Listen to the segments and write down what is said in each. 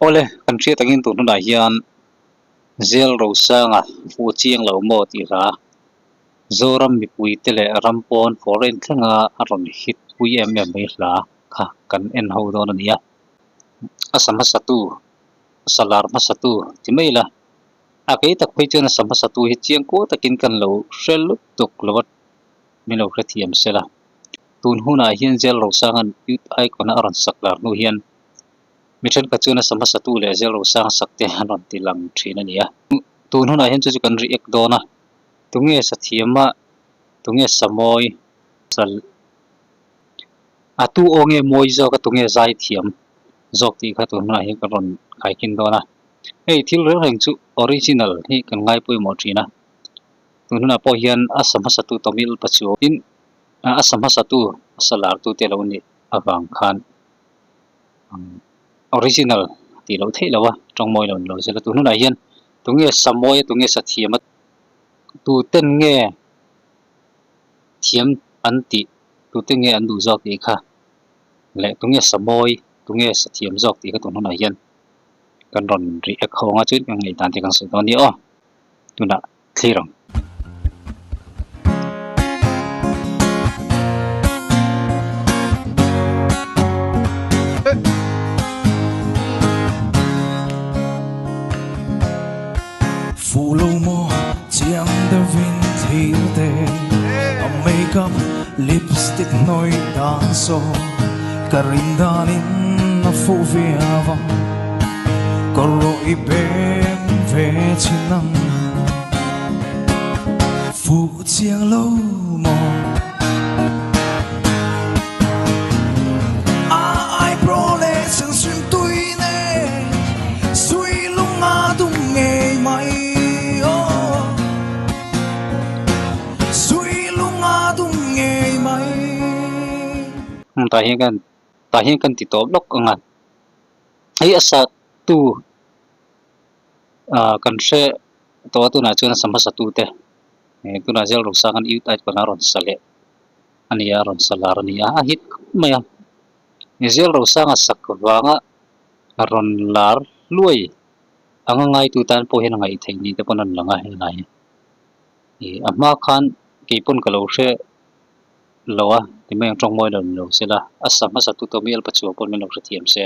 ole kan thria tangin tu na hian zel ro sanga fu chiang lo mo ti ra zoram mi pui tele rampon foreign thanga aron hit pui em mai la kha kan en ho don ania asama satu salar ma satu timaila akai tak phei chona sama satu hi chiang ko takin kan lo sel tuk lawat milo khathiam sela tun huna hian zel ro sangan yut ai kona aron saklar nu hian mithen ka chuna sama satu le zel ro sang sakte hanon tilang thina nia tun huna hian chu kan ri ek dona tunge sathiama tunge samoi sal atu onge moi zo ka tunge zai thiam zok ti kha tun huna hian ka ron khai kin dona hey thil reng chu original hi kan ngai pui mo thina tun huna po hian asama satu tomil pachu in asama satu salar tu te lo ni awang khan original ti lo thei lawa tong moi lo se tu huna hian tunge samoi tunge sathiama tu ten nge thiam anti tu ten nge andu zok ti kha le tunge samoi tunge sathiam zok ti kha tu huna hian kan ron ri ek khonga chu ngai tan te kan se don ni o tuna clearong Follow more, chiang the wind here there. A makeup, lipstick, noi danso. Karindanin na foviava. Koro ibem vechinang. Fu chiang lo mo. Ai prole sen swim tui ne. Sui lunga dung ngay mai. tahian kan ti top lok angat ai asa tu kan se to tu na chuna sama satu te tu na zel ro sangan i tai kana ron sale ania ron salar ania hit maya zel ro sanga sakwanga ron lar luai anga ngai tu tan po hen ngai thei ni te ponan langa he nai ama khan ke pon kalo se lowa timeng trong moi lo sela asama satu to mil pachu pon melo thiam se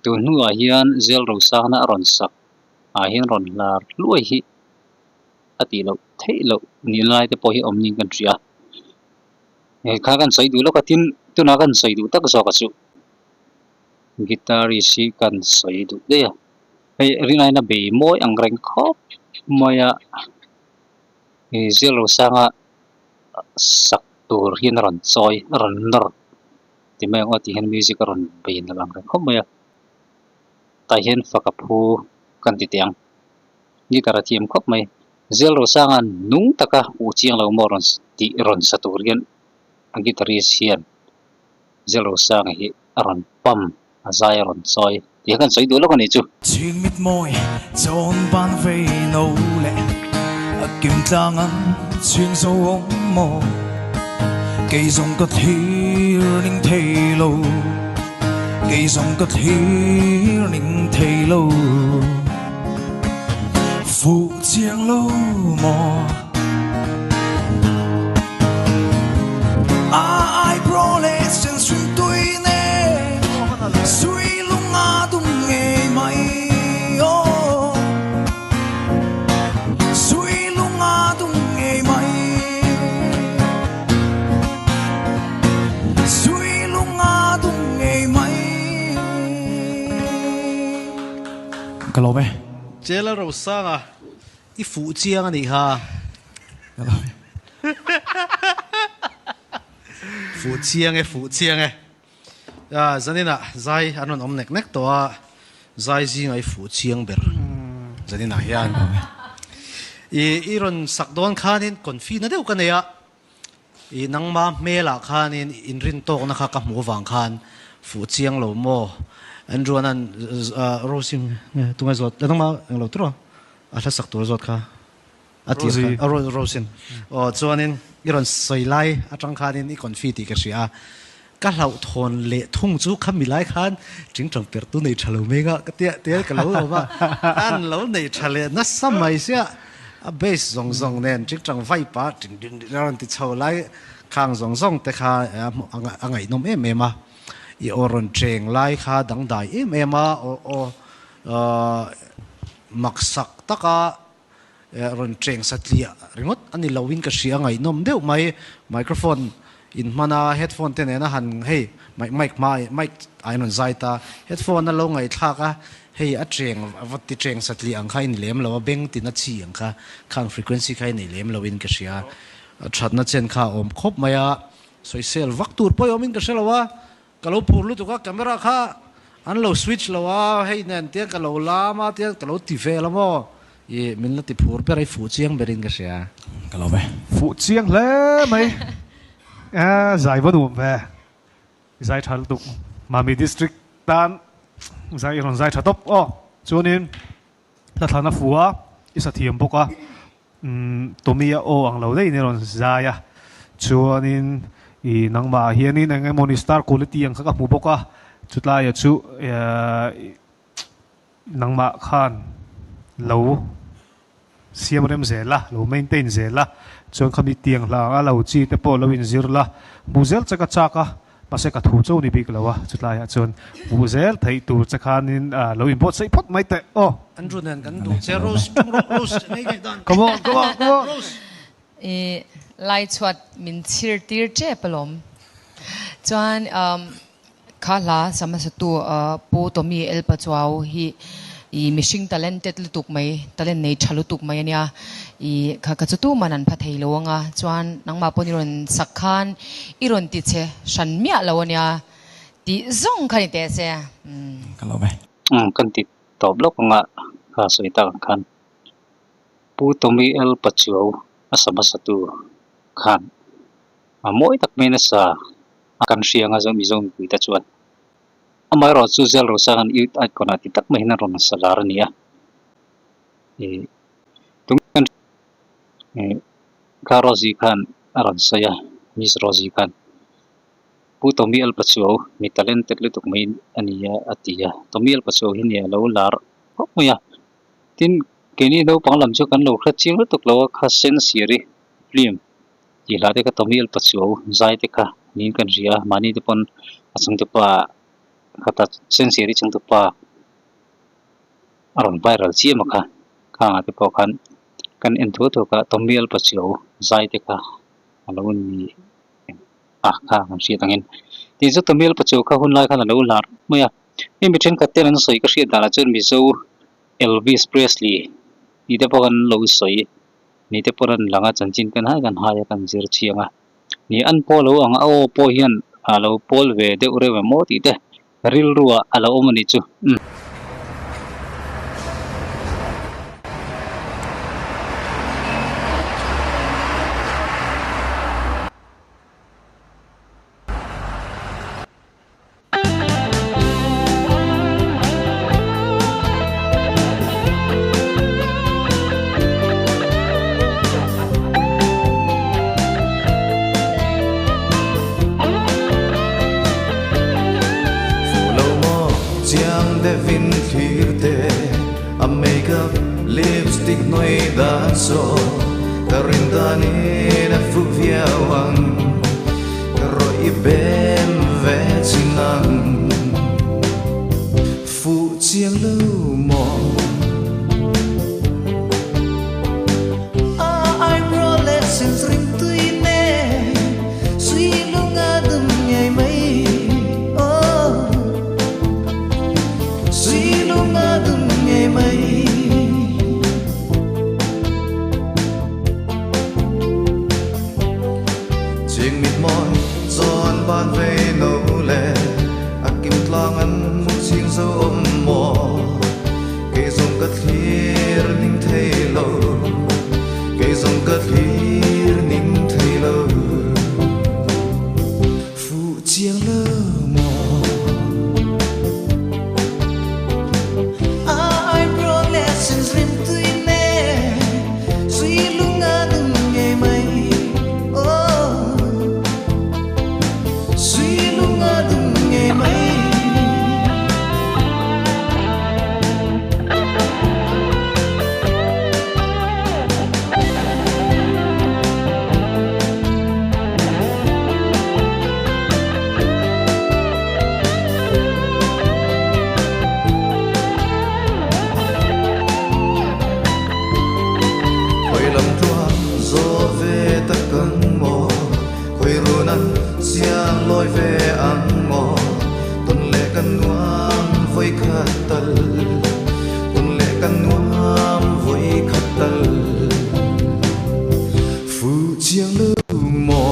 tu nu a hian zel ro sa na ron sak a hian ron lar luai hi ati lo thei lo ni lai te po hi omning kan tria kha kan sai du lo ka tin tu na kan sai du tak zo ka chu guitar si kan sai du de ai rinai na be moi angreng khop moya zel ro sa nga sak tur hian ron choi ron nar timeng ati hian music ron bein lang re khomaya ta hian fakaphu kan ti tiang ni tara thiam khop mai zel ro sangan nung taka u chiang lo mo ron ti ron satur hian angi tari hian zel ro sang hi ron pam azai ron choi ti kan choi du lo kan chu ching mit moi chon ban ve no le kim tangan ching so mo cây dòng có thir ning thei lo cây dòng có thir ning thei lo phụ chiang lo mo ai prole sen swim tui ne sui lunga dung nge mai sui lunga dung nge mai Kalau be Jela ro sanga i fu chiang ani ha fu chiang zanina zai anon om nek to zai ji ngai fu chiang ber zanina hian iron sakdon khanin konfi na deu kanaya i nangma mela khanin inrin tok na kha ka mu wang khan fu chiang lo mo Androanan rosim tungai zot ladang ma lo tro ala sak tur zot kha ati rosin o chuanin iron soilai atang khanin I konfi ti ka ria ก็เราทนเละทุ่งจุกมีหลายคันจึงจังเปิดตู้ในฉลองเมงก็เตี้ยก็เราว่าอันเราในฉลองนั่นสมัยเสียเบสซองเนี่ยจึงจังไฟป่าจึงเราติดเช่าไล่ข้างซองแต่ข้าไงนมมาอีอรอนเจงไล่ข้าดังได้มามักสักตะการอนเจงสัตเลียริงดอันนี้เราวินก็เสียไงนมเดี๋ยวไมโครโฟนอินมันเฮดโฟนเต็นนะฮันเฮ้ไมค์ไอ้นนใจตาเฮดโฟนนั่นเราไงท่ากะเฮ้อัดเจงวัดที่เจงสัตเลียอังค่ายนี่เลี้ยมเราว่าเบ่งตินัดชีอังค่าข้างฟรีเควนซีค่ายนี่เลี้ยมเราวินก็เสียชัดนัดเจนข้าอมครบมาสวยเซลวักตูร์พอยอมินก็เสียเราว่าก็เราพูดรู้ตัวก็แคมเมราข้าอันเราสวิตช์เราว่าเฮ้เนี่ยเตี้ยก็เราลามาเตี้ยก็เราตีเฟลแล้วมั้งยี่มินละติพูดไปไรฟูเจียงเบรินก็เสียก็เราไปฟูเจียงเลยไหมใจว่าดูแม่ใจทัลตุกมามีดิสตริกตันใจรอนใจทัดตบจวนนี้ถ้าท่านนับฟัวอิสระเทียมพกตัวมีอังเราได้ในรอนใจจวนนี้นังมาเฮียนี่นังมอนิสตาร์คุณที่ยังขับมูพกจุดลายจุนังมาขันเราเสียมเริ่มเสร็จละเราเมนเทนเสร็จละจนคำนี้เตียงละเราจีเตปอลเราวินซิร์ละมูเซลจะกระชักมาเสกถูเจ้านี่ปีกแล้ววะจุดลายจนมูเซลไทยตัวจะขานินเราอินพอดใส่พอดไม่เตะอันรุ่นนั้นกันดูเซโรสนี่ไงดันก็บอกไล่ชวดมินชิร์ตีร์เจ็บลมจวนข้าลาสมัยตัวปูตัวมีเอลปะจวาวฮีมิชิงตาเลนเต็ดลุตุกไหมตาเลนในชาลุตุกไหมเนี่ยข้าก็จะตู้มันนันพัทยลวงจวนนังมาปนิรอนสักขันอีรอนติเชฉันเมียลวเนี่ยติซ่งขันเตะเสียก็เราไปกันติดตอบลกงะข้าสวยต่างกันปูตัวมีเอลปัจจุบันสมัยตัวขันมวยตักเมนสากันเสียงอาจจะมีจงกุยตะจวนamai ro chu zel ro sangan youth at kona ti tak mahina ron salar nia tungkan ka rozi khan aron saya miss rozi khan putomi al pachu mi talented lutuk main ania atia tomi al pachu hinia lo lar hoya tin keni do panglam chu kan lo kha chil lutuk lo kha sen siri film ti la de ka tomi al pachu zai te ka nin kan ria mani de pon asang te pa kata sensiri chung tu pa aron viral chi ma kha khanga te pokan kan enthu to ka tomial pachiu zai te ka alun ni kha ngam si tangin ti zu tomial pachiu kha hun lai kha lo lar moya mi mithen ka ten an soi ka ri dala chun mi zo Elvis Presley ni te pokan lo soi ni te poran langa chanchin kan ha ya kan zir chianga ni an polo ang po hian alo pol ve de ure ve mo ti te real ruwa ala omani chu Devin clearte a makeup lipstick noi danso karindani na fuviawan ro ibem vetsinang fu chiang lu mo I bro lessons ring tuine sui lunga dum nyai mai Ching mit mon zon ban ve no le akim tlangan ching zo mo ke zong ka thir ning thailo ke zong ka thir ning thailo fu chiang le mo Sweet chiang lưu mò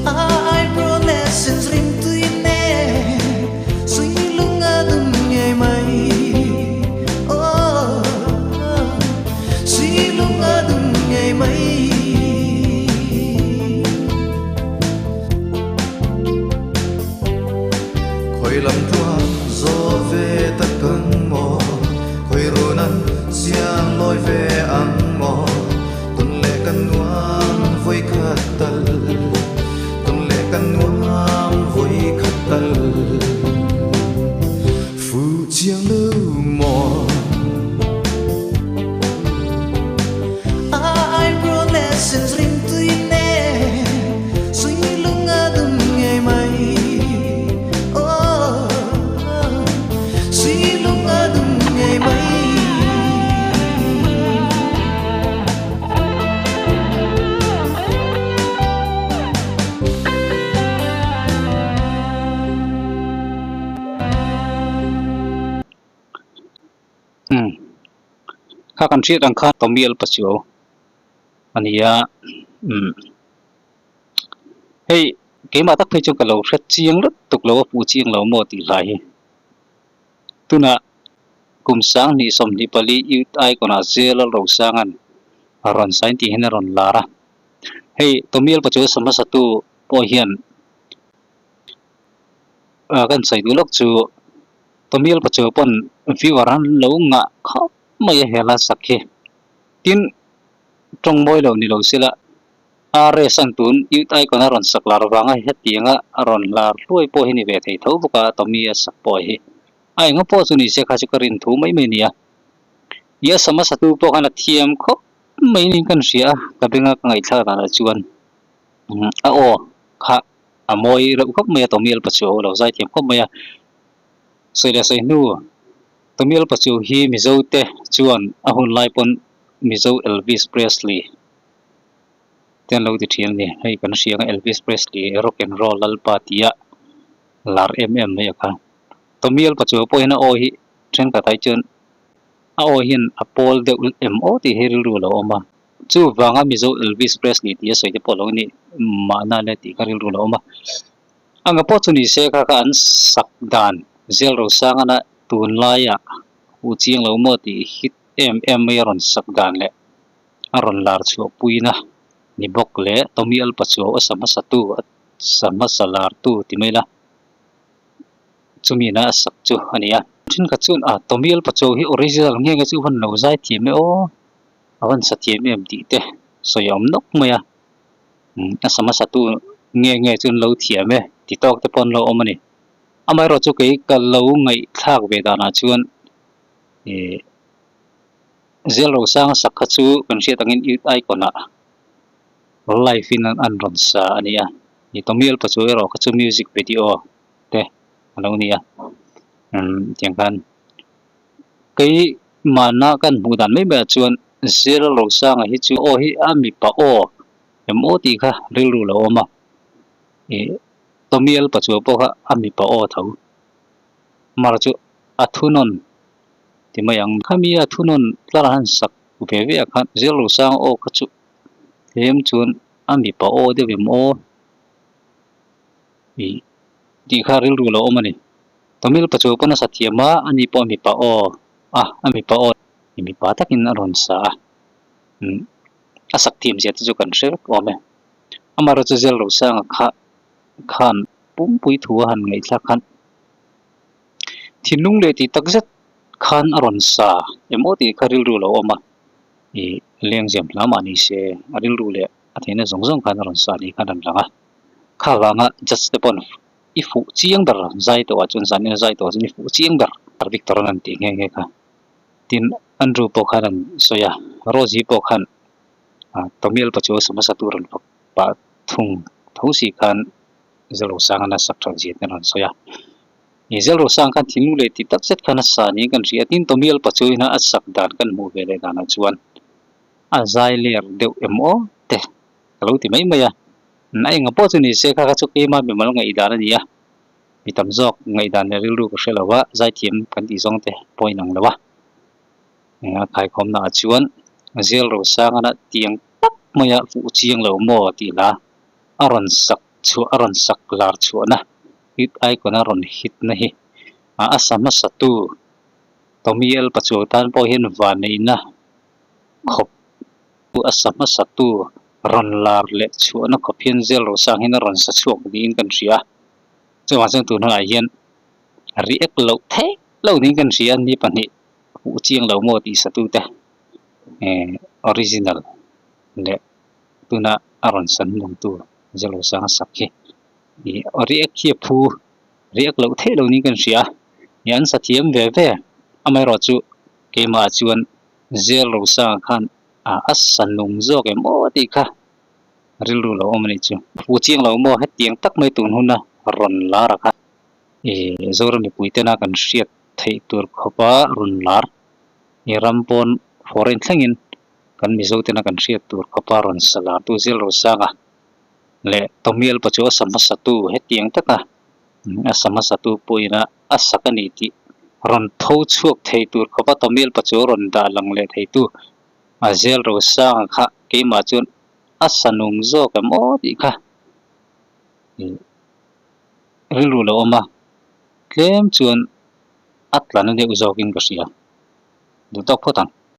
ai pronescence rim tui ne suy lung adum nhai mai oh suy lung adum nhai mai khoi lam tua zo ve ta kang mo khoi ro nan siang loi ve ang mo ton le kan nuam voi khat tal ton le kan nuam voi khat tal fu chiang lưu mo ai pronescence rim tui ne suy lung adum nhai mai oh suy lung adum nhai maiข้ากันเชียดังข้าตอมีอลปะจิโออันนี้เฮ้ยเกมาตักเพจงกะโลเฟรจียงลดตุกโลปูจียงโลโมติไหลตุนะกุมสังนี่สมนิปลียุตไอกอนาเซลโรสังันรอนไซน์ที่เห็นรอนลาระเฮ้ยตอมีอลปะจิโอสมสตุปอเฮียนกันใส่ดูลกจูตอมีอลปะจิโอปนฟิวารันโลงะเขาไม่เห็นละสักแค่ทินตรงบ่อยเหล่านี้เราเสียละอาเรสันตุนยุตไอก่อนรอนสักลาระวังให้เตียงรอนลาลุยโพหินิเวทให้เท่าบุกตอมีสักปอยไอ้งั้นพอสุนิเสกขาจิกรินทูไม่มีเนี่ยยาสมัสตุปกันเทียมเขาไม่นิ่งกันเสียกับเป็นไงท่าตาจวนโอ้ค่ะมวยเราก็ไม่ตอมีลปัจจุเราใจเทียมก็ไม่ใส่ได้ใส่นู่ตอมีลปัจจุฮีมิโซเตจวนหุ่นไลปนมิโซเอลวิสเพรสลีย์เตียนเราติดเทียนนี่ให้กันเสียงเอลวิสเพรสลีย์ร็อกแอนด์โรลลัลปาติยะลาร์เนี่ยค่ะตอมีลปัจจุพอเห็นโอฮีเทรนกับไทยจนโอเห็นอพอลเดลโอที่เฮริรูเราออกมาจู่ฟังมิโซเอลวิสเพรสลีย์ที่สวยที่พอเรานี่มาหน้าเลติการิรูเราออกมาอังกพอสุนิเสกกันสักดานเซลเราสร้างนะตูนลายอุจิงเราโมติฮิตไม่รอนสักดานเลยรอนลาร์ชัวปุยนะนี่บอกเลยตอมีอัลปัจจุสมัสตุสมัสลาร์ตุที่ไม่ละจุมีนะสักจุอันนี้ชินกัจจุนตอมีอัลปัจจุที่ออริจินัลเงี้ยก็จุวันเราใจที่ไม่วันสัตย์ไม่ดีเตะสยามนกไม่สมัสตุเงี้ยจุนเราเทียมที่ตอกแต่ปนเราอมันนี่ไม่รู้จุกี่ก็เราไงทักเวดานาชวนเซลเราสร้างสักขัดจูกันเสียตั้งอินยุดไอก่อนนะไลฟ์อินอันรอนซาอันนี้นี่ต้องมีอัลปัจจุยเราขัดจูมิวสิกวิดีโอเด้อันนี้อย่างกันกี่มานากันหูดันไม่แบบชวนเซลเราสร้างให้จูโอให้อามีปะโอยังโอตีค่ะเรื่องรู้เราออกมาต้องมีอัลปัจจุพวกอามีปะโอเท่ามาจูอัทุนนที่มาอย่างข้ามีทุนนลาหันสักอุเบเวียกันเจลูสังโอขจุเลี้ยงจวนมีปะโอเดวิมโอดีข้าริลูเราอมันนี่ตอนนี้ปัจจุบันสัตยมาอันนี้ปอมีปะโอมีปะโอมีปะตักินอรอนซาสักทีมเสียที่จุกันเชื่อว่าไหมมาเราจะเจลูสังขันปุ่มปุยถัวหันไงสักขันที่นุ่งเลยที่ตักเซตขันอรอนซาโมติคาริลรูเราออกมาเลี้ยงเสียมลามานี่เสียอริลรูเลยอาทิตย์นี้ส่งขันอรอนซานี่ขันดังละข้าวงาจัสเตปอนอีฟูจียงเดอร์ใจตัวจนสันนี่ใจตัวนี่ฟูจียงเดอร์วิกตอร์นันติเงี้ยค่ะทินอันรูปขันสอยโรจีปขันตัวมีลปัจจุบันสมัสตุรันปะทุ่งทุ่งสีขันจะรู้สังกัดสักทางจีนนั่นสอยนี่เจลูสังกันที่นู่นเลยที่ตักเซตขนาดสานี่กันเสียทินตัวมีลปัจจุบันอัศกดานกันมูเวเลดานาจวนใจเลียร์เดวโอเตะkalauที่ไม่นายงับพอสุนิเสกเขาจุกมาเป็นมาลงไงดานี่มีตำจอกไงดานเนี่ยรู้ก็เชื่อแล้วว่าใจเทียมกันที่สองเตะปอยนังแล้ววะขายคอมน่าชวน zel ro sang ana tiang tak maya fu chiang lo mo ti la aron sak lar chu na hit ai kona ron hit na hi asama satu tomiel pachutan po hin van nei na khop u asama satu ron lar le chu na khopin zel ro sang hin ron sa chuak din kan ria chuwa chang tu na hian riek lo the lo ni kan ria ni pani fu chiang lo mo ti satu te original le tuna aron san mong tu zel ro sang sakhi riek khi phu riek lo the lo ni kan ria yan sathiam ve ve amai ro chu ke ma chuan zel ro sang khan asanung zo ke mo ti kha rilru lo omni chu fu chiang lo mo he tiang tak mai tun huna ron la ra kha zora mi puitena kan riat thei tur khopa run lar rampon foreign thangin kan mizo tena kan riat tur khopa ron sala tu zel ro sanga le tomiel pacho samasatu he tiang taka samasatu poina asakani ti ron tho chuak thei tur khopa tomiel pacho ron da lang le thei tu azel ro sang kha ke ma chun asanung zo ka mo ti kha rilu lo ma klem chuan atlan ne uzokin ka sia du tok photan